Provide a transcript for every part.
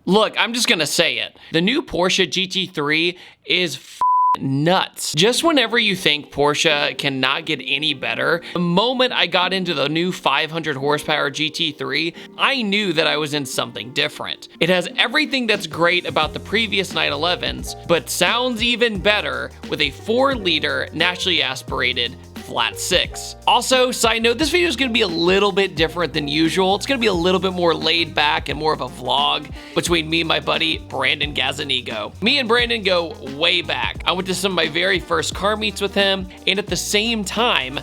Look, I'm just gonna say it. The new Porsche GT3 is nuts. Just whenever you think Porsche cannot get any better, the moment I got into the new 500 horsepower GT3, I knew that I was in something different. It has everything that's great about the previous 911s, but sounds even better with a 4-liter naturally aspirated flat 6. Also, side note, this video is going to be a little bit different than usual. It's going to be a little bit more laid back and more of a vlog between me and my buddy Brandon Gazzanigo. Me and Brandon go way back. I went to some of my very first car meets with him, and at the same time,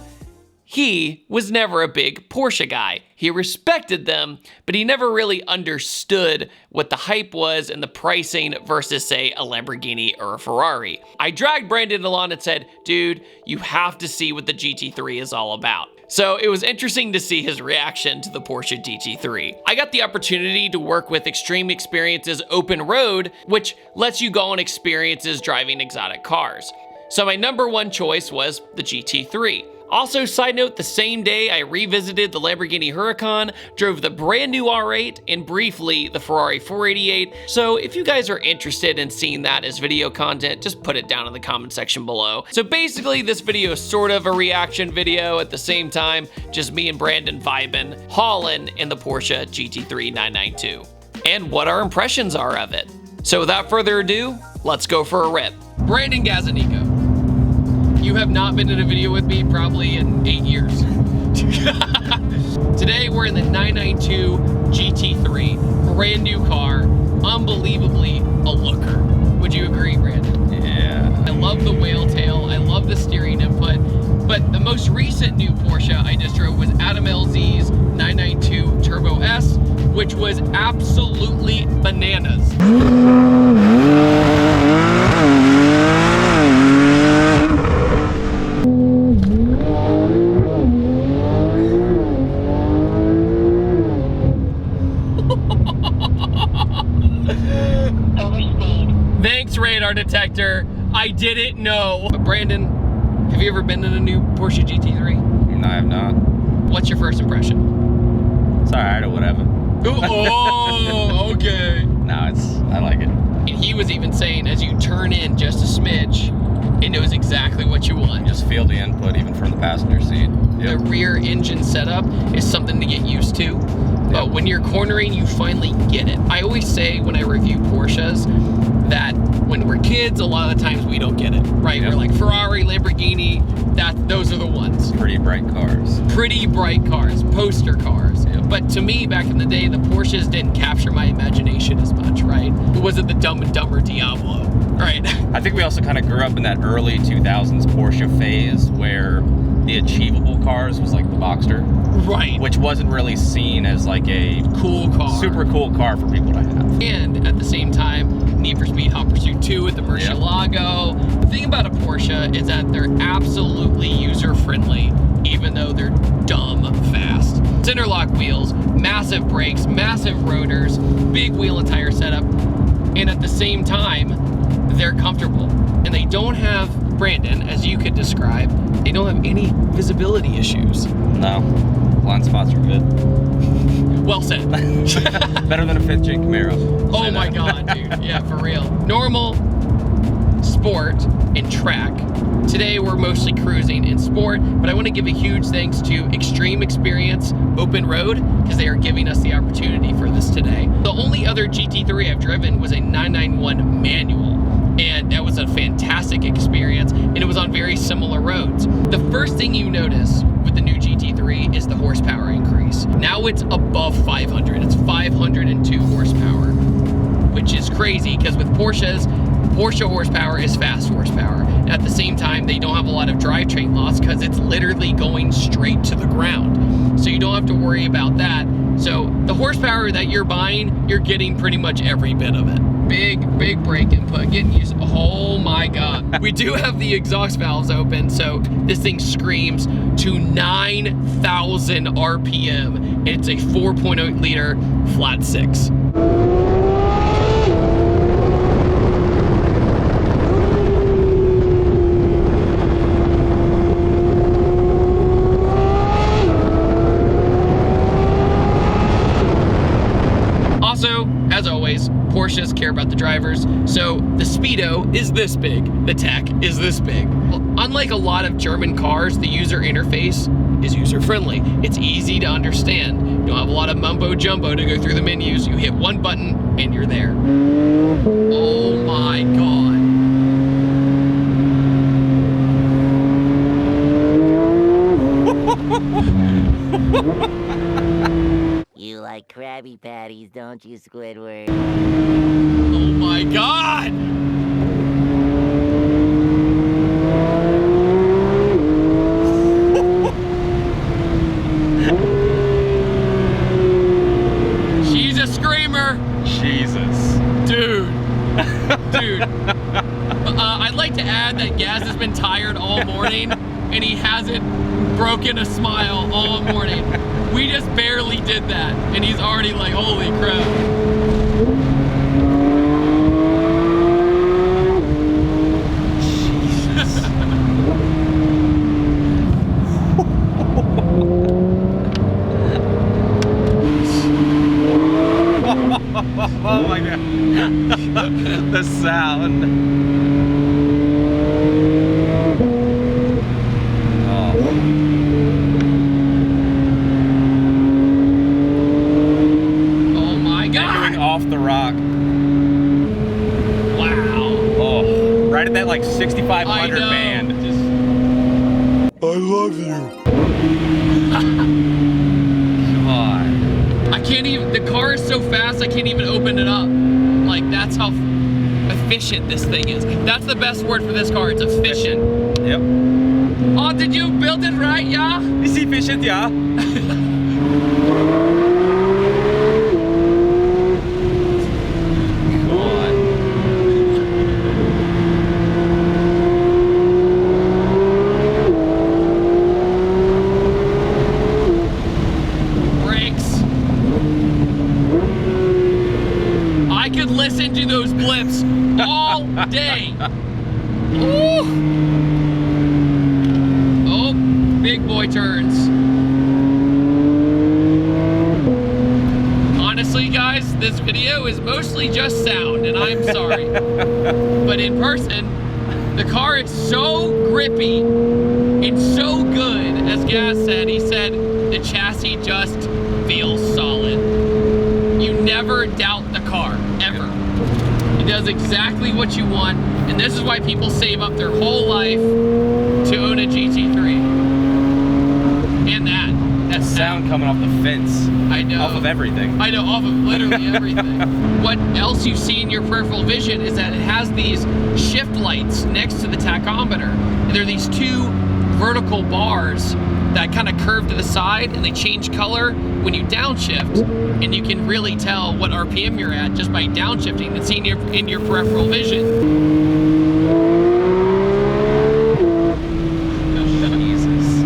he was never a big Porsche guy. He respected them, but he never really understood what the hype was and the pricing versus, say, a Lamborghini or a Ferrari. I dragged Brandon along and said, dude, you have to see what the GT3 is all about. So it was interesting to see his reaction to the Porsche GT3. I got the opportunity to work with Xtreme Xperience's Open Road, which lets you go on experiences driving exotic cars. So my number one choice was the GT3. Also, side note, the same day I revisited the Lamborghini Huracan, drove the brand new R8, and briefly the Ferrari 488. So if you guys are interested in seeing that as video content, just put it down in the comment section below. So basically, this video is sort of a reaction video at the same time, just me and Brandon vibing, hauling in the Porsche GT3 992, and what our impressions are of it. So without further ado, let's go for a rip. Brandon Gazzanigo. You have not been in a video with me probably in 8 years. Today we're in the 992 GT3, brand new car, unbelievably a looker. Would you agree, Brandon? Yeah. I love the whale tail, I love the steering input, but the most recent new Porsche I just drove was Adam LZ's 992 Turbo S, which was absolutely bananas. Thanks, radar detector. I didn't know. But Brandon, have you ever been in a new Porsche GT3? No, I have not. What's your first impression? It's alright or whatever. Oh, okay. No, I like it. And he was even saying as you turn in just a smidge, it knows exactly what you want. Just feel the input even from the passenger seat. The rear engine setup is something to get used to. But when you're cornering, you finally get it. I always say when I review Porsches that when we're kids, a lot of the times we don't get it, right? We're like Ferrari, Lamborghini, those are the ones. Pretty bright cars. Pretty bright cars, poster cars. But to me, back in the day, the Porsches didn't capture my imagination as much, right? It wasn't the Dumb and Dumber Diablo, right? I think we also kind of grew up in that early 2000s Porsche phase where the achievable cars was like the Boxster. Right. Which wasn't really seen as like a cool car. Super cool car for people to have. And at the same time, Need for Speed Hot Pursuit 2 with the Murcielago. The thing about a Porsche is that they're absolutely user-friendly, even though they're dumb fast. It's interlock wheels, massive brakes, massive rotors, big wheel and tire setup, and at the same time, they're comfortable. And they don't have, Brandon, as you could describe, they don't have any visibility issues. No, blind spots are good. Well said. Better than a 5th gen Camaro. Oh my God, dude. Yeah, for real. Normal, sport, and track. Today we're mostly cruising in sport, but I want to give a huge thanks to Xtreme Xperience Open Road because they are giving us the opportunity for this today. The only other GT3 I've driven was a 991 manual, and that was a fantastic experience, and it was on very similar roads. The first thing you notice with the new GT3 is the horsepower increase. Now it's above 500. It's 502 horsepower, which is crazy because with Porsches, Porsche horsepower is fast horsepower. At the same time, they don't have a lot of drivetrain loss because it's literally going straight to the ground. So you don't have to worry about that. So the horsepower that you're buying, you're getting pretty much every bit of it. Big brake input, getting used. Oh my God. We do have the exhaust valves open, so this thing screams to 9,000 RPM. It's a 4.0 liter flat 6. Porsches care about the drivers. So the Speedo is this big, the tech is this big. Well, unlike a lot of German cars, the user interface is user-friendly. It's easy to understand. You don't have a lot of mumbo jumbo to go through the menus. You hit one button and you're there. Oh my God. You like Krabby Patties, don't you, Squidward? Oh my God! She's a screamer! Jesus. Dude. Dude. I'd like to add that Gaz has been tired all morning and he hasn't broken a smile all morning. We just barely did that and he's already like, holy crap. Oh my God. The sound. Oh. Oh my God. Going off the rock. Wow. Oh, right at that like 6,500 I know. band. Just... I love you. God. I can't even, the car is so fast I can't even open it up. Like that's how efficient this thing is. That's the best word for this car, it's efficient. Yep. Oh, did you build it right, yeah? Is efficient, yeah. God. Brakes. I could listen to those blips all day. Ooh. Oh, big boy turns. Honestly, guys, this video is mostly just sound, and I'm sorry. But in person, the car is so grippy. It's so good. As Gaz said, he said the chassis just feels solid. You never doubt the car, ever. It does exactly what you want, and this is why people save up their whole life to own a GT3. And that's Sound coming off the fence. I know. Off of everything. I know, off of literally everything. What else you see in your peripheral vision is that it has these shift lights next to the tachometer. And there are these two vertical bars that kind of curve to the side and they change color when you downshift, and you can really tell what RPM you're at just by downshifting. It's in your peripheral vision. Jesus.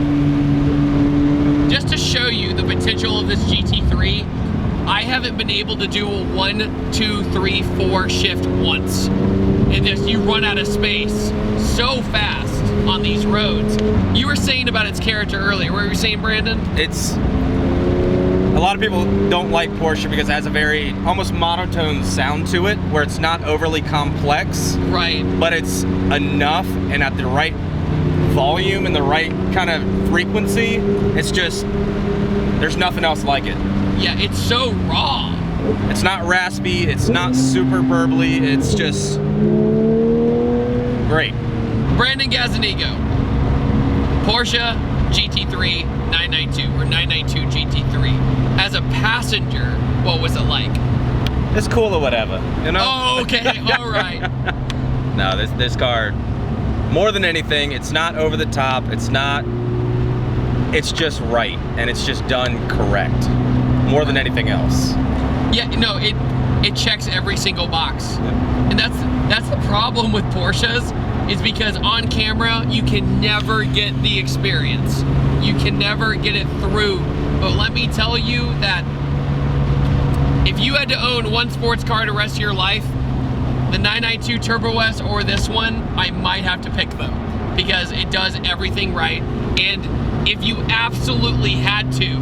Just to show you the potential of this GT3, I haven't been able to do a 1, 2, 3, 4 shift once. And just you run out of space so fast on these roads. You were saying about its character earlier. What were you saying, Brandon? It's... A lot of people don't like Porsche because it has a very almost monotone sound to it, where it's not overly complex. Right. But it's enough and at the right volume and the right kind of frequency. It's just, there's nothing else like it. Yeah, it's so raw. It's not raspy, it's not super burbly, it's just great. Brandon Gazzanigo, Porsche GT3 992 or 992 GT3. As a passenger, what was it like? It's cool or whatever, you know? Oh, okay, all right. No, this car, more than anything, it's not over the top, it's just right, and it's just done correct, more than anything else. Yeah, no, it checks every single box. And that's the problem with Porsches, is because on camera, you can never get the experience. You can never get it through. But let me tell you that if you had to own one sports car the rest of your life, the 992 Turbo S or this one, I might have to pick them because it does everything right. And if you absolutely had to,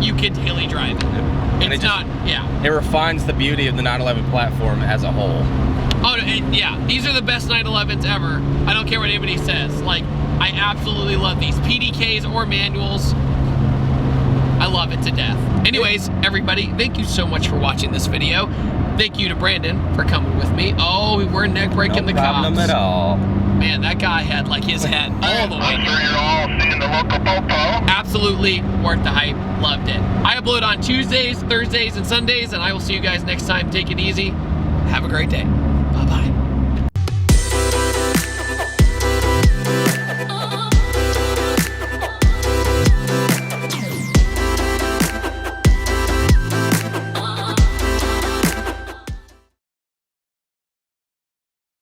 you can daily drive it. And It's not, yeah. It refines the beauty of the 911 platform as a whole. Oh, yeah, these are the best 911s ever. I don't care what anybody says. Like, I absolutely love these. PDKs or manuals. I love it to death. Anyways, everybody, thank you so much for watching this video. Thank you to Brandon for coming with me. Oh, we were neck breaking the cops. No problem at all. Man, that guy had like his head all the way down. Absolutely worth the hype. Loved it. I upload on Tuesdays, Thursdays, and Sundays, and I will see you guys next time. Take it easy. Have a great day.